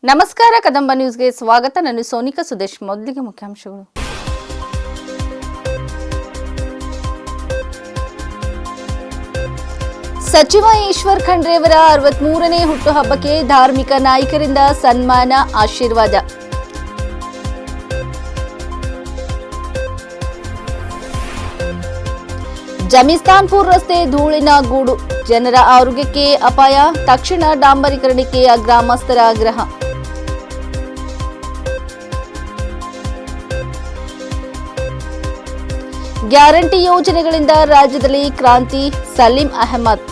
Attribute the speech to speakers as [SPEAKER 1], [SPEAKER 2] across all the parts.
[SPEAKER 1] ನಮಸ್ಕಾರ ಕದಂಬ ನ್ಯೂಸ್ಗೆ ಸ್ವಾಗತ. ನಾನು ಸೋನಿಕಾ ಸುದೇಶ್. ಮೊದಲಿಗೆ ಮುಖ್ಯಾಂಶಗಳು. ಸಚಿವ ಈಶ್ವರ್ ಖಂಡ್ರೆಯವರ 63ನೇ ಹುಟ್ಟುಹಬ್ಬಕ್ಕೆ ಧಾರ್ಮಿಕ ನಾಯಕರಿಂದ ಸನ್ಮಾನ, ಆಶೀರ್ವಾದ. ಜಮೀಸ್ತಾನ್ಪುರ್ ರಸ್ತೆ ಧೂಳಿನ ಗೂಡು, ಜನರ ಆರೋಗ್ಯಕ್ಕೆ ಅಪಾಯ, ತಕ್ಷಣ ಡಾಂಬರೀಕರಣಕ್ಕೆ ಗ್ರಾಮಸ್ಥರ ಆಗ್ರಹ. ಗ್ಯಾರಂಟಿ ಯೋಜನೆಗಳಿಂದ ರಾಜ್ಯದಲ್ಲಿ ಕ್ರಾಂತಿ, ಸಲೀಂ ಅಹಮದ್.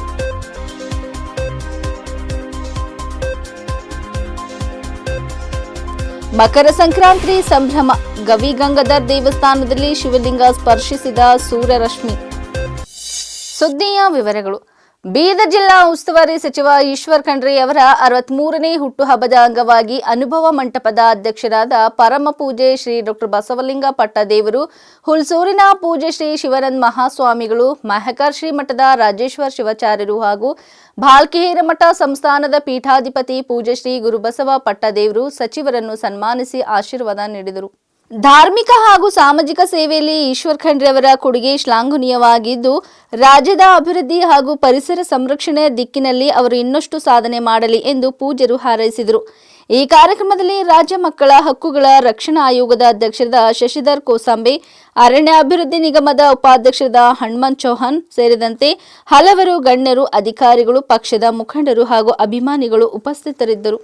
[SPEAKER 1] ಮಕರ ಸಂಕ್ರಾಂತಿ ಸಂಭ್ರಮ, ಗವಿಗಂಗಾಧರ್ ದೇವಸ್ಥಾನದಲ್ಲಿ ಶಿವಲಿಂಗ ಸ್ಪರ್ಶಿಸಿದ ಸೂರ್ಯರಶ್ಮಿ. ಸುದ್ದಿಯ ವಿವರಗಳು. ಬೀದರ್ ಜಿಲ್ಲಾ ಉಸ್ತುವಾರಿ ಸಚಿವ ಈಶ್ವರ್ ಖಂಡ್ರೆ ಅವರ 63ನೇ ಹುಟ್ಟುಹಬ್ಬದ ಅಂಗವಾಗಿ ಅನುಭವ ಮಂಟಪದ ಅಧ್ಯಕ್ಷರಾದ ಪರಮ ಪೂಜೆ ಶ್ರೀ ಡಾ ಬಸವಲಿಂಗ ಪಟ್ಟದೇವರು, ಹುಲ್ಸೂರಿನ ಪೂಜೆ ಶ್ರೀ ಶಿವಾನಂದ ಮಹಾಸ್ವಾಮಿಗಳು, ಮಹಕರ್ ಶ್ರೀ ಮಠದ ರಾಜೇಶ್ವರ ಶಿವಾಚಾರ್ಯರು ಹಾಗೂ ಭಾಲ್ಕಿಹೇರ ಮಠ ಸಂಸ್ಥಾನದ ಪೀಠಾಧಿಪತಿ ಪೂಜೆ ಶ್ರೀ ಗುರುಬಸವ ಪಟ್ಟದೇವರು ಸಚಿವರನ್ನು ಸನ್ಮಾನಿಸಿ ಆಶೀರ್ವಾದ ನೀಡಿದರು. ಧಾರ್ಮಿಕ ಹಾಗೂ ಸಾಮಾಜಿಕ ಸೇವೆಯಲ್ಲಿ ಈಶ್ವರ್ ಖಂಡ್ರೆ ಅವರ ಕೊಡುಗೆ ಶ್ಲಾಘನೀಯವಾಗಿದ್ದು, ರಾಜ್ಯದ ಅಭಿವೃದ್ಧಿ ಹಾಗೂ ಪರಿಸರ ಸಂರಕ್ಷಣೆಯ ದಿಕ್ಕಿನಲ್ಲಿ ಅವರು ಇನ್ನಷ್ಟು ಸಾಧನೆ ಮಾಡಲಿ ಎಂದು ಪೂಜ್ಯರು ಹಾರೈಸಿದರು. ಈ ಕಾರ್ಯಕ್ರಮದಲ್ಲಿ ರಾಜ್ಯ ಮಕ್ಕಳ ಹಕ್ಕುಗಳ ರಕ್ಷಣಾ ಆಯೋಗದ ಅಧ್ಯಕ್ಷರಾದ ಶಶಿಧರ್ ಕೋಸಂಬೆ, ಅರಣ್ಯ ಅಭಿವೃದ್ಧಿ ನಿಗಮದ ಉಪಾಧ್ಯಕ್ಷರಾದ ಹನುಮಂತ್ ಚೌಹಾಣ್ ಸೇರಿದಂತೆ ಹಲವರು ಗಣ್ಯರು, ಅಧಿಕಾರಿಗಳು, ಪಕ್ಷದ ಮುಖಂಡರು ಹಾಗೂ ಅಭಿಮಾನಿಗಳು ಉಪಸ್ಥಿತರಿದ್ದರು.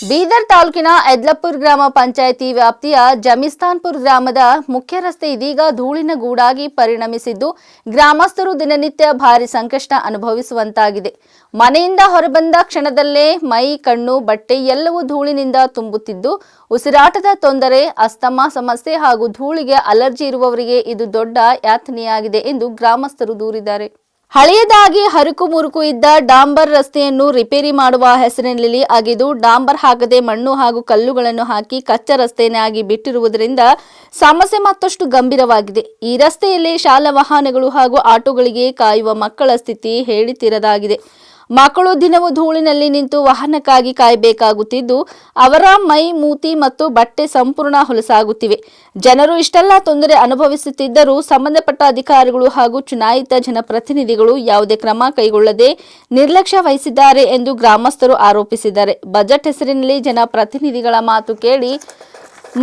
[SPEAKER 1] ಬೀದರ್ ತಾಲೂಕಿನ ಎದ್ಲಪುರ್ ಗ್ರಾಮ ಪಂಚಾಯಿತಿ ವ್ಯಾಪ್ತಿಯ ಜಮೀಸ್ತಾನ್ಪುರ್ ಗ್ರಾಮದ ಮುಖ್ಯ ರಸ್ತೆ ಇದೀಗ ಧೂಳಿನ ಗೂಡಾಗಿ ಪರಿಣಮಿಸಿದ್ದು, ಗ್ರಾಮಸ್ಥರು ದಿನನಿತ್ಯ ಭಾರಿ ಸಂಕಷ್ಟ ಅನುಭವಿಸುವಂತಾಗಿದೆ. ಮನೆಯಿಂದ ಹೊರಬಂದ ಕ್ಷಣದಲ್ಲೇ ಮೈ, ಕಣ್ಣು, ಬಟ್ಟೆ ಎಲ್ಲವೂ ಧೂಳಿನಿಂದ ತುಂಬುತ್ತಿದ್ದು, ಉಸಿರಾಟದ ತೊಂದರೆ, ಅಸ್ತಮಾ ಸಮಸ್ಯೆ ಹಾಗೂ ಧೂಳಿಗೆ ಅಲರ್ಜಿ ಇರುವವರಿಗೆ ಇದು ದೊಡ್ಡ ಯಾತನೆಯಾಗಿದೆ ಎಂದು ಗ್ರಾಮಸ್ಥರು ದೂರಿದ್ದಾರೆ. ಹಳೆಯದಾಗಿ ಹರುಕು ಮುರುಕು ಇದ್ದ ಡಾಂಬರ್ ರಸ್ತೆಯನ್ನು ರಿಪೇರಿ ಮಾಡುವ ಹೆಸರಿನಲ್ಲಿ ಅಗೆದು ಡಾಂಬರ್ ಹಾಕದೆ ಮಣ್ಣು ಹಾಗೂ ಕಲ್ಲುಗಳನ್ನು ಹಾಕಿ ಕಚ್ಚಾ ರಸ್ತೆಯನ್ನಾಗಿ ಬಿಟ್ಟಿರುವುದರಿಂದ ಸಮಸ್ಯೆ ಮತ್ತಷ್ಟು ಗಂಭೀರವಾಗಿದೆ. ಈ ರಸ್ತೆಯಲ್ಲಿ ಶಾಲಾ ವಾಹನಗಳು ಹಾಗೂ ಆಟೋಗಳಿಗೆ ಕಾಯುವ ಮಕ್ಕಳ ಸ್ಥಿತಿ ಹೇಳಿತೀರದಾಗಿದೆ. ಮಕ್ಕಳು ದಿನವೂ ಧೂಳಿನಲ್ಲಿ ನಿಂತು ವಾಹನಕ್ಕಾಗಿ ಕಾಯಬೇಕಾಗುತ್ತಿದ್ದು, ಅವರ ಮೈ, ಮೂತಿ ಮತ್ತು ಬಟ್ಟೆ ಸಂಪೂರ್ಣ ಹೊಲಸಾಗುತ್ತಿವೆ. ಜನರು ಇಷ್ಟೆಲ್ಲ ತೊಂದರೆ ಅನುಭವಿಸುತ್ತಿದ್ದರೂ ಸಂಬಂಧಪಟ್ಟ ಅಧಿಕಾರಿಗಳು ಹಾಗೂ ಚುನಾಯಿತ ಜನಪ್ರತಿನಿಧಿಗಳು ಯಾವುದೇ ಕ್ರಮ ಕೈಗೊಳ್ಳದೆ ನಿರ್ಲಕ್ಷ್ಯ ವಹಿಸಿದ್ದಾರೆ ಎಂದು ಗ್ರಾಮಸ್ಥರು ಆರೋಪಿಸಿದ್ದಾರೆ. ಬಜೆಟ್ ಹೆಸರಿನಲ್ಲಿ ಜನಪ್ರತಿನಿಧಿಗಳ ಮಾತು ಕೇಳಿ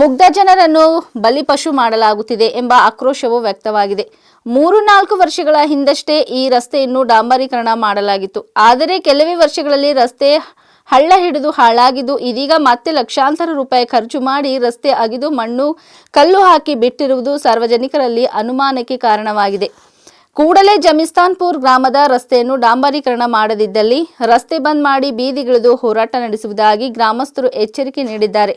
[SPEAKER 1] ಮುಗ್ಧ ಜನರನ್ನು ಬಲಿಪಶು ಮಾಡಲಾಗುತ್ತಿದೆ ಎಂಬ ಆಕ್ರೋಶವೂ ವ್ಯಕ್ತವಾಗಿದೆ. 3-4 ವರ್ಷಗಳ ಹಿಂದಷ್ಟೇ ಈ ರಸ್ತೆಯನ್ನು ಡಾಂಬರೀಕರಣ ಮಾಡಲಾಗಿತ್ತು. ಆದರೆ ಕೆಲವೇ ವರ್ಷಗಳಲ್ಲಿ ರಸ್ತೆ ಹಳ್ಳ ಹಿಡಿದು ಹಾಳಾಗಿದ್ದು, ಇದೀಗ ಮತ್ತೆ ಲಕ್ಷಾಂತರ ರೂಪಾಯಿ ಖರ್ಚು ಮಾಡಿ ರಸ್ತೆ ಅಗೆದು ಮಣ್ಣು, ಕಲ್ಲು ಹಾಕಿ ಬಿಟ್ಟಿರುವುದು ಸಾರ್ವಜನಿಕರಲ್ಲಿ ಅನುಮಾನಕ್ಕೆ ಕಾರಣವಾಗಿದೆ. ಕೂಡಲೇ ಜಮೀಸ್ತಾನ್ಪುರ್ ಗ್ರಾಮದ ರಸ್ತೆಯನ್ನು ಡಾಂಬರೀಕರಣ ಮಾಡದಿದ್ದಲ್ಲಿ ರಸ್ತೆ ಬಂದ್ ಮಾಡಿ ಬೀದಿಗಿಳಿದು ಹೋರಾಟ ನಡೆಸುವುದಾಗಿ ಗ್ರಾಮಸ್ಥರು ಎಚ್ಚರಿಕೆ ನೀಡಿದ್ದಾರೆ.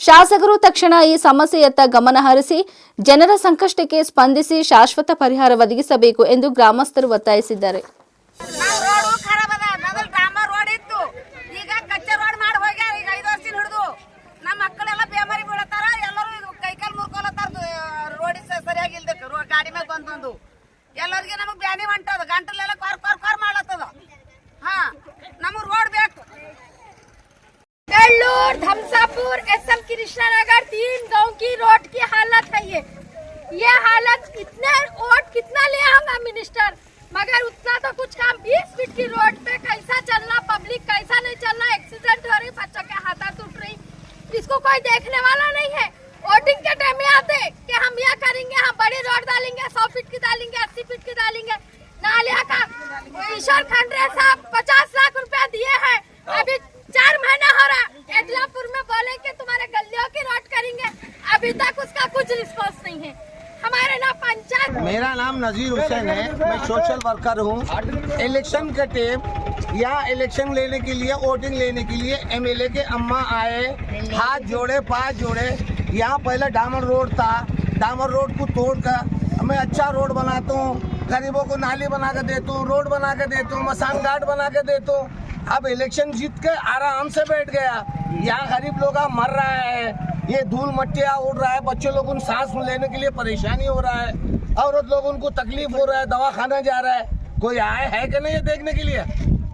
[SPEAKER 1] ಶಾಸಕರು ತಕ್ಷಣ ಈ ಸಮಸ್ಯೆಯತ್ತ ಗಮನ ಹರಿಸಿ ಜನರ ಸಂಕಷ್ಟಕ್ಕೆ ಸ್ಪಂದಿಸಿ ಶಾಶ್ವತ ಪರಿಹಾರ ಒದಗಿಸಬೇಕು ಎಂದು ಗ್ರಾಮಸ್ಥರು ಒತ್ತಾಯಿಸಿದ್ದಾರೆ.
[SPEAKER 2] धमसापुर एसएम कृष्णानगर 3 गांव की रोड की हालत है। ये हालत कितना ले आऊंगा मिनिस्टर, मगर उतना तो कुछ काम 20 फीट की रोड पे कैसा चलना, पब्लिक कैसा नहीं चलना, एक्सीडेंट हो रही, बच्चों के हाथ टूट रही, इसको कोई देखने वाला नहीं है। वोटिंग के टाइम में आते कि हम यह करेंगे, हम बड़ी रोड डालेंगे, 100 फीट की डालेंगे, 80 फीट की डालेंगे। नालिया का ईश्वर खंड्रे साहब 50 लाख रुपया दिए हैं, अभी 4 महीना हो रहा। एदलापुर में बोले कि तुम्हारे गलियों की रोड करेंगे, अभी तक उसका कुछ रिस्पॉन्स नहीं है। हमारे ना पंचायत।
[SPEAKER 3] मेरा नाम नजीर हुसैन है, मैं सोशल वर्कर हूँ। इलेक्शन के टाइम यहाँ इलेक्शन लेने के लिए, वोटिंग लेने के लिए एमएलए के अम्मा आए, हाथ जोड़े, पाँव जोड़े। यहाँ पहले डामर रोड था, डामर रोड को तोड़कर मैं अच्छा रोड बनाता हूँ, गरीबों को नाली बना के देता हूँ, रोड बना के देता हूँ, मसान घाट बना के देता हूँ। अब इलेक्शन जीत के आराम से बैठ गया, यहाँ गरीब लोग मर रहा है, ये धूल मट्टियाँ उड़ रहा है, बच्चे लोगों को सांस लेने के लिए परेशानी हो रहा है, औरत लोगों को तकलीफ हो रहा है, दवाखाना जा रहा है, कोई आए है कि नहीं देखने के लिए?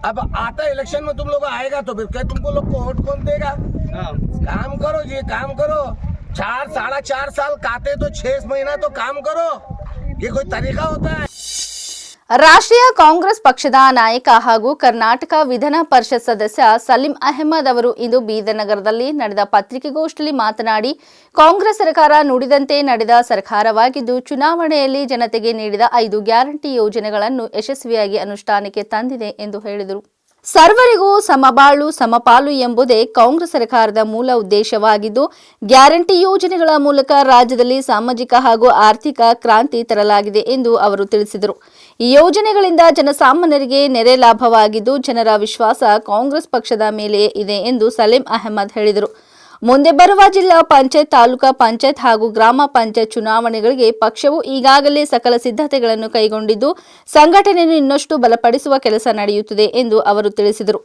[SPEAKER 3] अब आता इलेक्शन में तुम लोग आएगा तो फिर क्या तुमको लोग को वोट कौन देगा? काम करो जी, काम करो। 4-4.5 साल काटे तो 6 महीना तो काम करो। ये कोई तरीका होता है?
[SPEAKER 1] ರಾಷ್ಟ್ರೀಯ ಕಾಂಗ್ರೆಸ್ ಪಕ್ಷದ ನಾಯಕ ಹಾಗೂ ಕರ್ನಾಟಕ ವಿಧಾನ ಪರಿಷತ್ ಸದಸ್ಯ ಸಲೀಂ ಅಹಮದ್ ಅವರು ಇಂದು ಬೀದರ್ ನಗರದಲ್ಲಿ ನಡೆದ ಪತ್ರಿಕಾಗೋಷ್ಠಿಯಲ್ಲಿ ಮಾತನಾಡಿ, ಕಾಂಗ್ರೆಸ್ ಸರ್ಕಾರ ನುಡಿದಂತೆ ನಡೆದ ಸರ್ಕಾರವಾಗಿದ್ದು ಚುನಾವಣೆಯಲ್ಲಿ ಜನತೆಗೆ ನೀಡಿದ 5 ಗ್ಯಾರಂಟಿ ಯೋಜನೆಗಳನ್ನು ಯಶಸ್ವಿಯಾಗಿ ಅನುಷ್ಠಾನಕ್ಕೆ ತಂದಿದೆ ಎಂದು ಹೇಳಿದರು. ಸರ್ವರಿಗೂ ಸಮಬಾಳು ಸಮಪಾಲು ಎಂಬುದೇ ಕಾಂಗ್ರೆಸ್ ಸರ್ಕಾರದ ಮೂಲ ಉದ್ದೇಶವಾಗಿದ್ದು, ಗ್ಯಾರಂಟಿ ಯೋಜನೆಗಳ ಮೂಲಕ ರಾಜ್ಯದಲ್ಲಿ ಸಾಮಾಜಿಕ ಹಾಗೂ ಆರ್ಥಿಕ ಕ್ರಾಂತಿ ತರಲಾಗಿದೆ ಎಂದು ಅವರು ತಿಳಿಸಿದರು. ಈ ಯೋಜನೆಗಳಿಂದ ಜನಸಾಮಾನ್ಯರಿಗೆ ನೆರೆ ಲಾಭವಾಗಿದ್ದು, ಜನರ ವಿಶ್ವಾಸ ಕಾಂಗ್ರೆಸ್ ಪಕ್ಷದ ಮೇಲೆಯೇ ಇದೆ ಎಂದು ಸಲೀಂ ಅಹಮದ್ ಹೇಳಿದರು. ಮುಂದೆ ಬರುವ ಜಿಲ್ಲಾ ಪಂಚಾಯತ್, ತಾಲೂಕಾ ಪಂಚಾಯತ್ ಹಾಗೂ ಗ್ರಾಮ ಪಂಚಾಯತ್ ಚುನಾವಣೆಗಳಿಗೆ ಪಕ್ಷವು ಈಗಾಗಲೇ ಸಕಲ ಸಿದ್ಧತೆಗಳನ್ನು ಕೈಗೊಂಡಿದ್ದು, ಸಂಘಟನೆಯನ್ನು ಇನ್ನಷ್ಟು ಬಲಪಡಿಸುವ ಕೆಲಸ ನಡೆಯುತ್ತಿದೆ ಎಂದು ಅವರು ತಿಳಿಸಿದರು.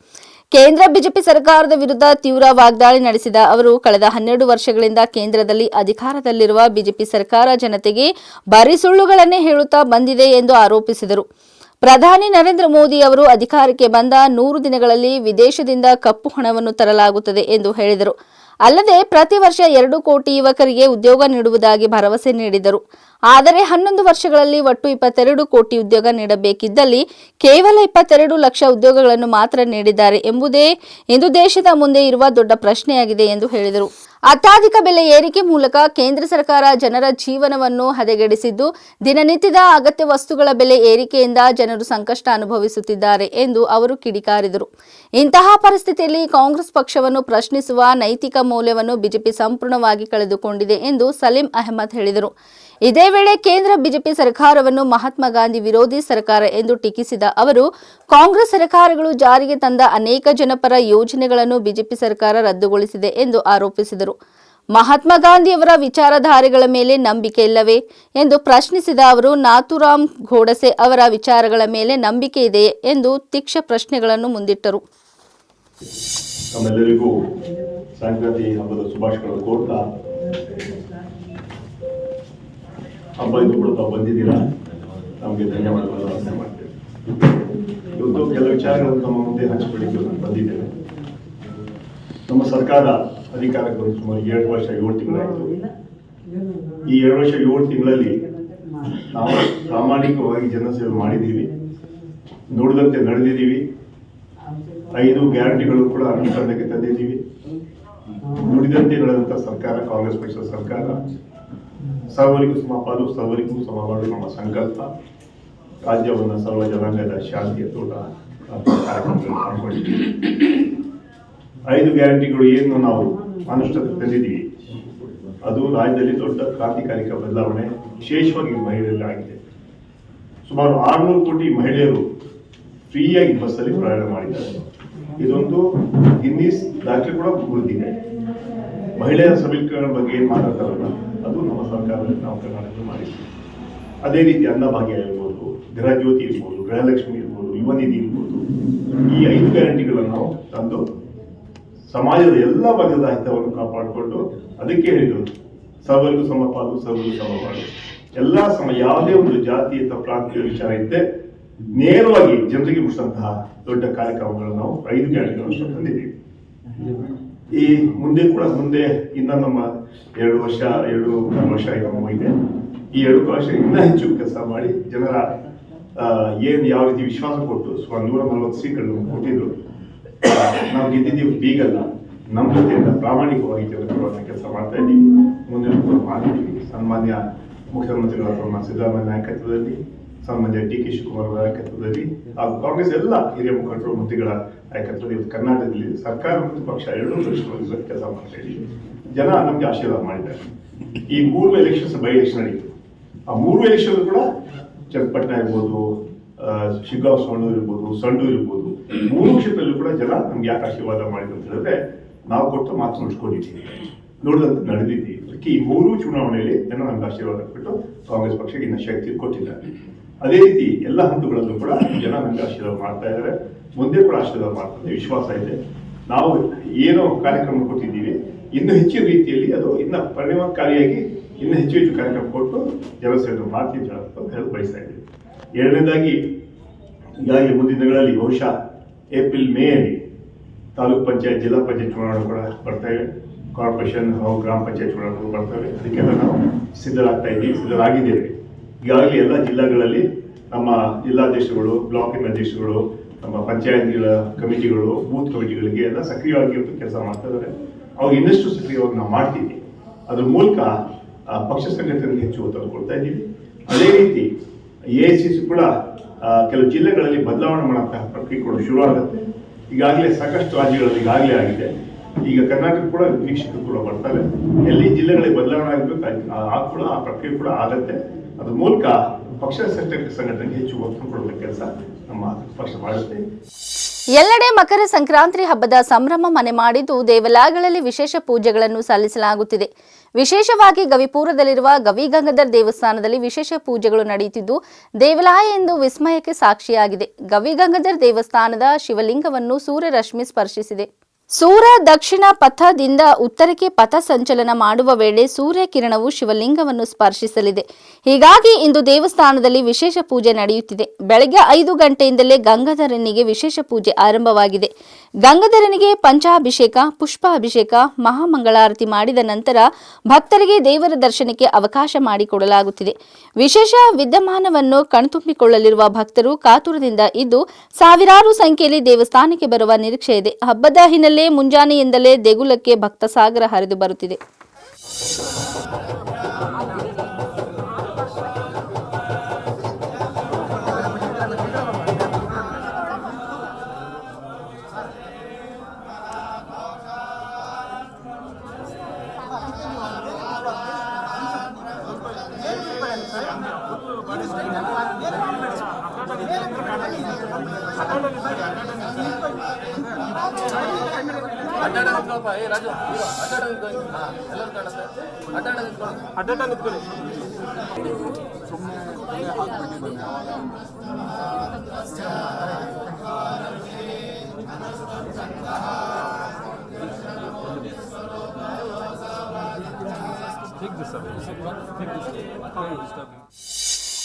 [SPEAKER 1] ಕೇಂದ್ರ ಬಿಜೆಪಿ ಸರ್ಕಾರದ ವಿರುದ್ಧ ತೀವ್ರ ವಾಗ್ದಾಳಿ ನಡೆಸಿದ ಅವರು, ಕಳೆದ 12 ವರ್ಷಗಳಿಂದ ಕೇಂದ್ರದಲ್ಲಿ ಅಧಿಕಾರದಲ್ಲಿರುವ ಬಿಜೆಪಿ ಸರ್ಕಾರ ಜನತೆಗೆ ಬರೀ ಸುಳ್ಳುಗಳನ್ನೇ ಹೇಳುತ್ತಾ ಬಂದಿದೆ ಎಂದು ಆರೋಪಿಸಿದರು. ಪ್ರಧಾನಿ ನರೇಂದ್ರ ಮೋದಿ ಅವರು ಅಧಿಕಾರಕ್ಕೆ ಬಂದ 100 ದಿನಗಳಲ್ಲಿ ವಿದೇಶದಿಂದ ಕಪ್ಪು ಹಣವನ್ನು ತರಲಾಗುತ್ತದೆ ಎಂದು ಹೇಳಿದರು. ಅಲ್ಲದೆ ಪ್ರತಿ ವರ್ಷ 2 ಕೋಟಿ ಯುವಕರಿಗೆ ಉದ್ಯೋಗ ನೀಡುವುದಾಗಿ ಭರವಸೆ ನೀಡಿದರು. ಆದರೆ 11 ವರ್ಷಗಳಲ್ಲಿ ಒಟ್ಟು 22 ಕೋಟಿ ಉದ್ಯೋಗ ನೀಡಬೇಕಿದ್ದಲ್ಲಿ ಕೇವಲ 22 ಲಕ್ಷ ಉದ್ಯೋಗಗಳನ್ನು ಮಾತ್ರ ನೀಡಿದ್ದಾರೆ ಎಂಬುದೇ ಇಂದು ದೇಶದ ಮುಂದೆ ಇರುವ ದೊಡ್ಡ ಪ್ರಶ್ನೆಯಾಗಿದೆ ಎಂದು ಹೇಳಿದರು. ಅತ್ಯಧಿಕ ಬೆಲೆ ಏರಿಕೆ ಮೂಲಕ ಕೇಂದ್ರ ಸರ್ಕಾರ ಜನರ ಜೀವನವನ್ನು ಹದಗೆಡಿಸಿದ್ದು, ದಿನನಿತ್ಯದ ಅಗತ್ಯ ವಸ್ತುಗಳ ಬೆಲೆ ಏರಿಕೆಯಿಂದ ಜನರು ಸಂಕಷ್ಟ ಅನುಭವಿಸುತ್ತಿದ್ದಾರೆ ಎಂದು ಅವರು ಕಿಡಿಕಾರಿದರು. ಇಂತಹ ಪರಿಸ್ಥಿತಿಯಲ್ಲಿ ಕಾಂಗ್ರೆಸ್ ಪಕ್ಷವನ್ನು ಪ್ರಶ್ನಿಸುವ ನೈತಿಕ ಮೌಲ್ಯವನ್ನು ಬಿಜೆಪಿ ಸಂಪೂರ್ಣವಾಗಿ ಕಳೆದುಕೊಂಡಿದೆ ಎಂದು ಸಲೀಂ ಅಹಮದ್ ಹೇಳಿದರು. ಇದೇ ವೇಳೆ ಕೇಂದ್ರ ಬಿಜೆಪಿ ಸರ್ಕಾರವನ್ನು ಮಹಾತ್ಮ ಗಾಂಧಿ ವಿರೋಧಿ ಸರ್ಕಾರ ಎಂದು ಟೀಕಿಸಿದ ಅವರು, ಕಾಂಗ್ರೆಸ್ ಸರ್ಕಾರಗಳು ಜಾರಿಗೆ ತಂದ ಅನೇಕ ಜನಪರ ಯೋಜನೆಗಳನ್ನು ಬಿಜೆಪಿ ಸರ್ಕಾರ ರದ್ದುಗೊಳಿಸಿದೆ ಎಂದು ಆರೋಪಿಸಿದರು. ಮಹಾತ್ಮ ಗಾಂಧಿಯವರ ವಿಚಾರಧಾರೆಗಳ ಮೇಲೆ ನಂಬಿಕೆ ಇಲ್ಲವೇ ಎಂದು ಪ್ರಶ್ನಿಸಿದ ಅವರು, ನಾಥೂರಾಮ್ ಗೋಡಸೆ ಅವರ ವಿಚಾರಗಳ ಮೇಲೆ ನಂಬಿಕೆ ಇದೆಯೇ ಎಂದು ತೀಕ್ಷ್ಣ ಪ್ರಶ್ನೆಗಳನ್ನು ಮುಂದಿಟ್ಟರು.
[SPEAKER 4] ನಮ್ಮೆಲ್ಲರಿಗೂ ಸಂಕ್ರಾಂತಿ ಹಬ್ಬದ ಶುಭಾಶಯಗಳು ಕೋರ್ತಾ, ಹಬ್ಬ ಇದು ಕೂಡ ತಾವು ಬಂದಿದ್ದೀರಾ, ನಮಗೆ ಧನ್ಯವಾದಗಳು ಅರ್ಪಣೆ ಮಾಡ್ತೇವೆ. ಇವತ್ತು ಕೆಲ ವಿಚಾರಗಳನ್ನು ತಮ್ಮ ಮುಂದೆ ಹಂಚಿಕೊಳ್ಳಿಕ್ಕೆ ನಾನು ಬಂದಿದ್ದೇನೆ. ನಮ್ಮ ಸರ್ಕಾರ ಅಧಿಕಾರಕ್ಕೆ ಬಂದು ಸುಮಾರು 2 ವರ್ಷ 7 ತಿಂಗಳಾಯಿತು. ಈ 2 ವರ್ಷ 7 ತಿಂಗಳಲ್ಲಿ ನಾವು ಪ್ರಾಮಾಣಿಕವಾಗಿ ಜನಸೇವೆ ಮಾಡಿದ್ದೀವಿ, ನುಡಿದಂತೆ ನಡೆದಿದ್ದೀವಿ. 5 ಗ್ಯಾರಂಟಿಗಳು ಕೂಡ ಅನುಷ್ಠಾನಕ್ಕೆ ತಂದಿದ್ದೀವಿ. ನುಡಿದಂತೆ ನಡೆದಂಥ ಸರ್ಕಾರ ಕಾಂಗ್ರೆಸ್ ಪಕ್ಷದ ಸರ್ಕಾರ. ಸರ್ವರಿಗೂ ಸಮಪಾಲು, ಸರ್ವರಿಗೂ ಸಮಪಾಲು ನಮ್ಮ ಸಂಕಲ್ಪ. ರಾಜ್ಯವನ್ನು ಸರ್ವ ಜನಾಂಗದ ಶಾಂತಿಯ ತೋಟ ಕಾರ್ಯಕ್ರಮಗಳನ್ನು ಮಾಡಿಕೊಂಡಿದ್ದೀವಿ. 5 ಗ್ಯಾರಂಟಿಗಳು ಏನು ನಾವು ಅನುಷ್ಠಾನಕ್ಕೆ ತಂದಿದ್ದೀವಿ, ಅದು ರಾಜ್ಯದಲ್ಲಿ ದೊಡ್ಡ ಕ್ರಾಂತಿಕಾರಿಕ ಬದಲಾವಣೆ, ವಿಶೇಷವಾಗಿ ಮಹಿಳೆಯರಲ್ಲಿ ಆಗಿದೆ. ಸುಮಾರು 600 ಕೋಟಿ ಮಹಿಳೆಯರು ಫ್ರೀಯಾಗಿ ಬಸ್ಸಲ್ಲಿ ಪ್ರಯಾಣ ಮಾಡಿದ್ದಾರೆ. ಇದೊಂದು ಗಿನ್ನಿಸ್ ದಾಖಲೆ ಕೂಡ ಮುರಿದಿದೆ. ಮಹಿಳೆಯರ ಸಬಲೀಕರಣ ಬಗ್ಗೆ ಏನು ಮಾತಾಡ್ತಾರಲ್ಲ, ಅದು ನಮ್ಮ ಸರ್ಕಾರದಲ್ಲಿ ನಾವು ಕರ್ನಾಟಕದಲ್ಲಿ ಮಾಡಿದ್ದೀವಿ. ಅದೇ ರೀತಿ ಅನ್ನಭಾಗ್ಯ ಇರ್ಬೋದು, ಗೃಹಜ್ಯೋತಿ ಇರ್ಬೋದು, ಗೃಹಲಕ್ಷ್ಮಿ ಇರ್ಬೋದು, ಯುವ ನಿಧಿ ಇರ್ಬೋದು, ಈ 5 ಗ್ಯಾರಂಟಿಗಳನ್ನು ನಾವು ತಂದು ಸಮಾಜದ ಎಲ್ಲ ವರ್ಗದ ಹಿತವನ್ನು ಕಾಪಾಡಿಕೊಂಡು, ಅದಕ್ಕೆ ಹೇಳಿದರು ಸರ್ವರಿಗೂ ಸಮಪಾಲು, ಸರ್ವರಿಗೂ ಸಮಪಾಲು. ಎಲ್ಲ ಯಾವುದೇ ಒಂದು ಜಾತಿಯ ಪ್ರಾಂತೀಯ ವಿಚಾರ ಇದ್ದೆ ನೇರವಾಗಿ ಜನರಿಗೆ ಮುಟ್ಟಿಸಂತಹ ದೊಡ್ಡ ಕಾರ್ಯಕ್ರಮಗಳನ್ನು ನಾವು 5 ಗ್ಯಾರಂಟಿಗಳನ್ನು ತಂದಿದ್ದೀವಿ. ಈ ಮುಂದೆ ಕೂಡ ಇನ್ನ ನಮ್ಮ 2 ವರ್ಷ 2 ವರ್ಷ ಇದೆ. ಈ 2 ವರ್ಷ ಇನ್ನೂ ಹೆಚ್ಚು ಕೆಲಸ ಮಾಡಿ ಜನರ ಯಾವ ರೀತಿ ವಿಶ್ವಾಸ ಕೊಟ್ಟು ಸುಮಾರು 140 ಸೀಟ್ಗಳನ್ನು ಕೊಟ್ಟಿದ್ರು. ನಾವು ಗೆದ್ದಿದ್ದೀವಿ ಬೀಗಲ್ಲ, ನಮ್ಮ ಜೊತೆಯಿಂದ ಪ್ರಾಮಾಣಿಕವಾಗಿ ಜನರ ಕೆಲಸ ಮಾಡ್ತಾ ಇದ್ದೀವಿ. ಮುಂದೆ ಮಾಡ್ತೀವಿ. ಸನ್ಮಾನ್ಯ ಮುಖ್ಯಮಂತ್ರಿಗಳ ಸಿದ್ದರಾಮಯ್ಯ ನಾಯಕತ್ವದಲ್ಲಿ, ಸನ್ಮಾನ್ಯ ಡಿ.ಕೆ. ಶಿವಕುಮಾರ್ ನಾಯಕತ್ವದಲ್ಲಿ ಹಾಗೂ ಕಾಂಗ್ರೆಸ್ ಎಲ್ಲ ಹಿರಿಯ ಮುಖಂಡರು ಮಂತ್ರಿಗಳ ನಾಯಕತ್ವದಲ್ಲಿ ಕರ್ನಾಟಕದಲ್ಲಿ ಸರ್ಕಾರ ಮತ್ತು ಪಕ್ಷ 2 ವರ್ಷ ಕೆಲಸ ಮಾಡ್ತಾ ಇದ್ದೀವಿ. ಜನ ನಮಗೆ ಆಶೀರ್ವಾದ ಮಾಡಿದ್ದಾರೆ. ಈ 3 ಎಲೆಕ್ಷನ್ಸ್ ಬೈ ಎಲೆಕ್ಷನ್ ನಡೀತು. ಆ 3 ಎಲೆಕ್ಷನ್ ಕೂಡ ಚನ್ನಪಟ್ಟಣ ಇರ್ಬೋದು, ಶಿಗ್ಗಾಂವ್ ಸೊಣ್ಣೂರು ಇರ್ಬೋದು, ಸಂಡೂರು ಇರ್ಬೋದು, 3 ಕ್ಷೇತ್ರದಲ್ಲೂ ಕೂಡ ಜನ ನಮ್ಗೆ ಯಾಕೆ ಆಶೀರ್ವಾದ ಮಾಡಿದ್ರು ಅಂತ ಹೇಳಿದ್ರೆ, ನಾವು ಕೊಟ್ಟು ಮಾತು ಉಳಿಸ್ಕೊಂಡಿದ್ದೀವಿ, ನೋಡಿದಂತೆ ನಡೆದಿದ್ದೀವಿ. ಅದಕ್ಕೆ ಈ 3 ಚುನಾವಣೆಯಲ್ಲಿ ಜನ ನಮ್ಗೆ ಆಶೀರ್ವಾದ ಕೊಟ್ಟು ಕಾಂಗ್ರೆಸ್ ಪಕ್ಷಕ್ಕೆ ಇನ್ನ ಶಕ್ತಿ ಕೊಟ್ಟಿದ್ದಾರೆ. ಅದೇ ರೀತಿ ಎಲ್ಲ ಹಂತಗಳಲ್ಲೂ ಕೂಡ ಜನ ನಮ್ಗೆ ಆಶೀರ್ವಾದ ಮಾಡ್ತಾ ಇದ್ದಾರೆ. ಮುಂದೆ ಕೂಡ ಆಶೀರ್ವಾದ ಮಾಡ್ತಾರೆ, ವಿಶ್ವಾಸ ಇದೆ. ನಾವು ಏನೋ ಕಾರ್ಯಕ್ರಮ ಕೊಟ್ಟಿದ್ದೀವಿ, ಇನ್ನೂ ಹೆಚ್ಚಿನ ರೀತಿಯಲ್ಲಿ ಅದು ಇನ್ನ ಪರಿಣಾಮಕಾರಿಯಾಗಿ ಇನ್ನೂ ಹೆಚ್ಚು ಕಾರ್ಯಕ್ರಮ ಕೊಟ್ಟು ಜನಸೇವೆ ಮಾಡ್ತೀವಿ ಅಂತ ಹೇಳಿ ಬಯಸ್ತಾ ಇದ್ದೀವಿ. 2ನೇದಾಗಿ ಈಗಾಗಲೇ ಮುಂದಿನ ದಿನಗಳಲ್ಲಿ ಬಹುಶಃ ಏಪ್ರಿಲ್ ಮೇಯಲ್ಲಿ ತಾಲೂಕ್ ಪಂಚಾಯತ್ ಜಿಲ್ಲಾ ಪಂಚಾಯತ್ ಚುನಾವಣೆ ಕೂಡ ಬರ್ತವೆ, ಕಾರ್ಪೊರೇಷನ್ ಹಾಗೂ ಗ್ರಾಮ ಪಂಚಾಯತ್ ಚುನಾವಣೆಗಳು ಬರ್ತವೆ. ಅದಕ್ಕೆಲ್ಲ ನಾವು ಸಿದ್ಧರಾಗಿದ್ದೇವೆ. ಈಗಾಗಲೇ ಎಲ್ಲ ಜಿಲ್ಲೆಗಳಲ್ಲಿ ನಮ್ಮ ಜಿಲ್ಲಾಧ್ಯಕ್ಷರುಗಳು, ಬ್ಲಾಕಿನ ಅಧ್ಯಕ್ಷರುಗಳು, ನಮ್ಮ ಪಂಚಾಯತ್ಗಳ ಕಮಿಟಿಗಳು, ಬೂತ್ ಕಮಿಟಿಗಳಿಗೆ ಎಲ್ಲ ಸಕ್ರಿಯವಾಗಿ ಕೆಲಸ ಮಾಡ್ತಾ ಇದ್ದಾರೆ. ಅವ್ರು ಇನ್ನಷ್ಟು ಸಕ್ರಿಯವಾಗಿ ನಾವು ಮಾಡ್ತೀವಿ. ಅದ್ರ ಮೂಲಕ ಪಕ್ಷ ಸಂಘಟನೆಗೆ ಹೆಚ್ಚು ಒತ್ತು ಕೊಡ್ತಾ ಇದ್ದೀವಿ. ಅದೇ ರೀತಿ AICC ಕೂಡ ಕೆಲವು ಜಿಲ್ಲೆಗಳಲ್ಲಿ ಬದಲಾವಣೆ ಮಾಡುವಂತಹ ಪ್ರಕ್ರಿಯೆ ಕೂಡ ಶುರು ಆಗುತ್ತೆ. ಈಗಾಗಲೇ ಸಾಕಷ್ಟು ರಾಜ್ಯಗಳಲ್ಲಿ ಈಗಾಗಲೇ ಆಗಿದೆ. ಈಗ ಕರ್ನಾಟಕ ಕೂಡ ವೀಕ್ಷಕರು ಕೂಡ ಬರ್ತಾರೆ. ಎಲ್ಲಿ ಜಿಲ್ಲೆಗಳಿಗೆ ಬದಲಾವಣೆ ಆಗಬೇಕು ಕೂಡ ಆ ಪ್ರಕ್ರಿಯೆ ಕೂಡ ಆಗುತ್ತೆ. ಅದ್ರ ಮೂಲಕ ಪಕ್ಷ ಸಂಘಟನೆಗೆ ಹೆಚ್ಚು ಒತ್ತು ಕೊಡುವ ಕೆಲಸ ನಮ್ಮ ಪಕ್ಷ ಮಾಡುತ್ತೆ.
[SPEAKER 1] ಎಲ್ಲೆಡೆ ಮಕರ ಸಂಕ್ರಾಂತಿ ಹಬ್ಬದ ಸಂಭ್ರಮ ಮನೆ ಮಾಡಿದ್ದು ದೇವಾಲಯಗಳಲ್ಲಿ ವಿಶೇಷ ಪೂಜೆಗಳನ್ನು ಸಲ್ಲಿಸಲಾಗುತ್ತಿದೆ. ವಿಶೇಷವಾಗಿ ಗವಿಪುರದಲ್ಲಿರುವ ಗವಿಗಂಗಾಧರ್ ದೇವಸ್ಥಾನದಲ್ಲಿ ವಿಶೇಷ ಪೂಜೆಗಳು ನಡೆಯುತ್ತಿದ್ದು ದೇವಾಲಯ ಎಂದು ವಿಸ್ಮಯಕ್ಕೆ ಸಾಕ್ಷಿಯಾಗಿದೆ. ಗವಿಗಂಗಾಧರ್ ದೇವಸ್ಥಾನದ ಶಿವಲಿಂಗವನ್ನು ಸೂರ್ಯರಶ್ಮಿ ಸ್ಪರ್ಶಿಸಿದೆ. ಸೂರ್ಯ ದಕ್ಷಿಣ ಪಥದಿಂದ ಉತ್ತರಕ್ಕೆ ಪಥ ಸಂಚಲನ ಮಾಡುವ ವೇಳೆ ಸೂರ್ಯ ಕಿರಣವು ಶಿವಲಿಂಗವನ್ನು ಸ್ಪರ್ಶಿಸಲಿದೆ. ಹೀಗಾಗಿ ಇಂದು ದೇವಸ್ಥಾನದಲ್ಲಿ ವಿಶೇಷ ಪೂಜೆ ನಡೆಯುತ್ತಿದೆ. ಬೆಳಗ್ಗೆ 5 ಗಂಟೆಯಿಂದಲೇ ಗಂಗಾಧರನಿಗೆ ವಿಶೇಷ ಪೂಜೆ ಆರಂಭವಾಗಿದೆ. ಗಂಗಾಧರನಿಗೆ ಪಂಚಾಭಿಷೇಕ, ಪುಷ್ಪಾಭಿಷೇಕ, ಮಹಾಮಂಗಳಾರತಿ ಮಾಡಿದ ನಂತರ ಭಕ್ತರಿಗೆ ದೇವರ ದರ್ಶನಕ್ಕೆ ಅವಕಾಶ ಮಾಡಿಕೊಡಲಾಗುತ್ತಿದೆ. ವಿಶೇಷ ವಿದ್ಯಮಾನವನ್ನು ಕಣ್ತುಂಬಿಕೊಳ್ಳಲಿರುವ ಭಕ್ತರು ಕಾತುರದಿಂದ ಇದ್ದು ಸಾವಿರಾರು ಸಂಖ್ಯೆಯಲ್ಲಿ ದೇವಸ್ಥಾನಕ್ಕೆ ಬರುವ ನಿರೀಕ್ಷೆ ಇದೆ. ಹಬ್ಬದ ಹಿನ್ನೆಲೆ ಮುಂಜಾನೆಯಿಂದಲೇ ದೇಗುಲಕ್ಕೆ ಭಕ್ತ ಸಾಗರ ಹರಿದು ಬರುತ್ತಿದೆ.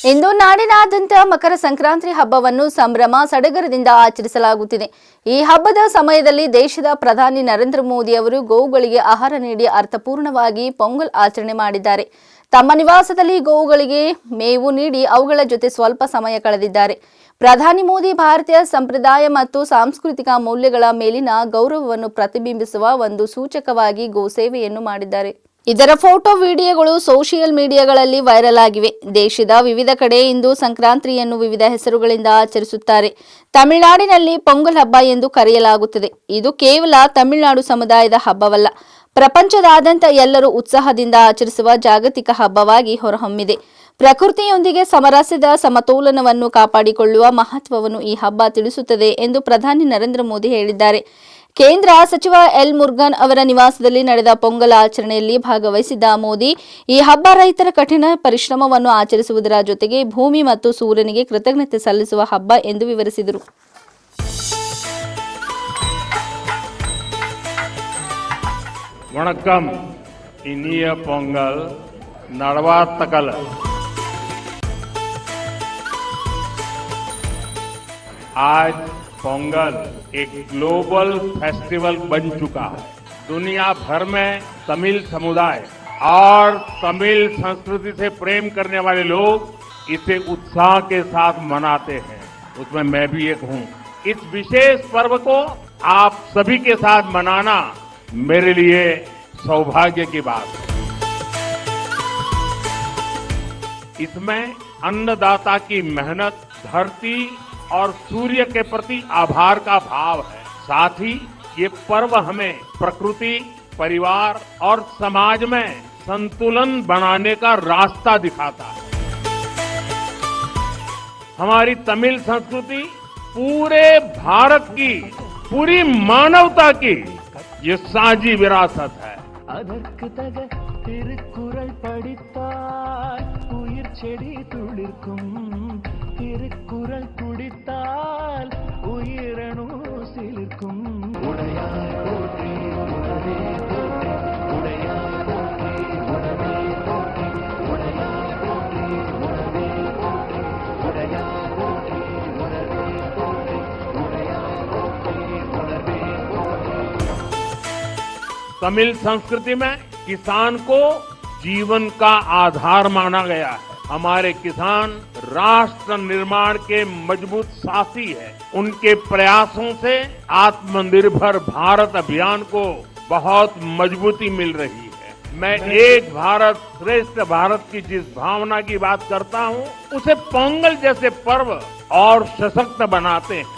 [SPEAKER 1] ಇಂದು ನಾಡಿನಾದ್ಯಂತ ಮಕರ ಸಂಕ್ರಾಂತಿ ಹಬ್ಬವನ್ನು ಸಂಭ್ರಮ ಸಡಗರದಿಂದ ಆಚರಿಸಲಾಗುತ್ತಿದೆ. ಈ ಹಬ್ಬದ ಸಮಯದಲ್ಲಿ ದೇಶದ ಪ್ರಧಾನಿ ನರೇಂದ್ರ ಮೋದಿ ಅವರು ಗೋವುಗಳಿಗೆ ಆಹಾರ ನೀಡಿ ಅರ್ಥಪೂರ್ಣವಾಗಿ ಪೊಂಗಲ್ ಆಚರಣೆ ಮಾಡಿದ್ದಾರೆ. ತಮ್ಮ ನಿವಾಸದಲ್ಲಿ ಗೋವುಗಳಿಗೆ ಮೇವು ನೀಡಿ ಅವುಗಳ ಜೊತೆ ಸ್ವಲ್ಪ ಸಮಯ ಕಳೆದಿದ್ದಾರೆ. ಪ್ರಧಾನಿ ಮೋದಿ ಭಾರತೀಯ ಸಂಪ್ರದಾಯ ಮತ್ತು ಸಾಂಸ್ಕೃತಿಕ ಮೌಲ್ಯಗಳ ಮೇಲಿನ ಗೌರವವನ್ನು ಪ್ರತಿಬಿಂಬಿಸುವ ಒಂದು ಸೂಚಕವಾಗಿ ಗೋಸೇವೆಯನ್ನು ಮಾಡಿದ್ದಾರೆ. ಇದರ ಫೋಟೋ ವಿಡಿಯೋಗಳು ಸೋಷಿಯಲ್ ಮೀಡಿಯಾಗಳಲ್ಲಿ ವೈರಲ್ ಆಗಿವೆ. ದೇಶದ ವಿವಿಧ ಕಡೆ ಇಂದು ಸಂಕ್ರಾಂತಿಯನ್ನು ವಿವಿಧ ಹೆಸರುಗಳಿಂದ ಆಚರಿಸುತ್ತಾರೆ. ತಮಿಳುನಾಡಿನಲ್ಲಿ ಪೊಂಗಲ್ ಹಬ್ಬ ಎಂದು ಕರೆಯಲಾಗುತ್ತದೆ. ಇದು ಕೇವಲ ತಮಿಳುನಾಡು ಸಮುದಾಯದ ಹಬ್ಬವಲ್ಲ, ಪ್ರಪಂಚದಾದ್ಯಂತ ಎಲ್ಲರೂ ಉತ್ಸಾಹದಿಂದ ಆಚರಿಸುವ ಜಾಗತಿಕ ಹಬ್ಬವಾಗಿ ಹೊರಹೊಮ್ಮಿದೆ. ಪ್ರಕೃತಿಯೊಂದಿಗೆ ಸಮರಸದ ಸಮತೋಲನವನ್ನು ಕಾಪಾಡಿಕೊಳ್ಳುವ ಮಹತ್ವವನ್ನು ಈ ಹಬ್ಬ ತಿಳಿಸುತ್ತದೆ ಎಂದು ಪ್ರಧಾನಿ ನರೇಂದ್ರ ಮೋದಿ ಹೇಳಿದ್ದಾರೆ. ಕೇಂದ್ರ ಸಚಿವ ಎಲ್ ಮುರುಗನ್ ಅವರ ನಿವಾಸದಲ್ಲಿ ನಡೆದ ಪೊಂಗಲ್ ಆಚರಣೆಯಲ್ಲಿ ಭಾಗವಹಿಸಿದ್ದ ಮೋದಿ ಈ ಹಬ್ಬ ರೈತರ ಕಠಿಣ ಪರಿಶ್ರಮವನ್ನು ಆಚರಿಸುವುದರ ಜೊತೆಗೆ ಭೂಮಿ ಮತ್ತು ಸೂರ್ಯನಿಗೆ ಕೃತಜ್ಞತೆ ಸಲ್ಲಿಸುವ ಹಬ್ಬ ಎಂದು ವಿವರಿಸಿದರು.
[SPEAKER 5] ವಣಕ್ಕಂ ಇನಿಯ ಪೊಂಗಲ್ ನಡವಾತಕಲ್. आज पोंगल एक ग्लोबल फेस्टिवल बन चुका है. दुनिया भर में तमिल समुदाय और तमिल संस्कृति से प्रेम करने वाले लोग इसे उत्साह के साथ मनाते हैं. उसमें मैं भी एक हूं. इस विशेष पर्व को आप सभी के साथ मनाना मेरे लिए सौभाग्य की बात है. इसमें अन्नदाता की मेहनत, धरती और सूर्य के प्रति आभार का भाव है. साथ ही ये पर्व हमें प्रकृति, परिवार और समाज में संतुलन बनाने का रास्ता दिखाता है. हमारी तमिल संस्कृति पूरे भारत की, पूरी मानवता की ये साझी विरासत है. திருக்குறள் படித்தால் உயிர் செடி துளிர்க்கும், திருக்குறள் குடித்தால் உயிரணு சிலிர்க்கும். உடையார் போற்றி உணவே போற்றி, உடையார் போற்றி உணவே போற்றி, உடையார் போற்றி உணவே போற்றி, உடையார் போற்றி உணவே போற்றி, உடையார் போற்றி तमिल संस्कृति में किसान को जीवन का आधार माना गया है। हमारे किसान राष्ट्र निर्माण के मजबूत साथी है। उनके प्रयासों से आत्मनिर्भर भारत अभियान को बहुत मजबूती मिल रही है। मैं एक भारत श्रेष्ठ भारत की जिस भावना की बात करता हूँ, उसे पोंगल जैसे पर्व और सशक्त बनाते हैं।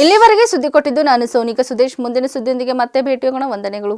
[SPEAKER 1] ಇಲ್ಲಿವರೆಗೆ ಸುದ್ದಿ ಕೊಟ್ಟಿದ್ದು ನಾನು ಸೋನಿಕಾ ಸುದೇಶ್. ಮುಂದಿನ ಸುದ್ದಿಯೊಂದಿಗೆ ಮತ್ತೆ ಭೇಟಿಯಾಗೋಣ. ವಂದನೆಗಳು.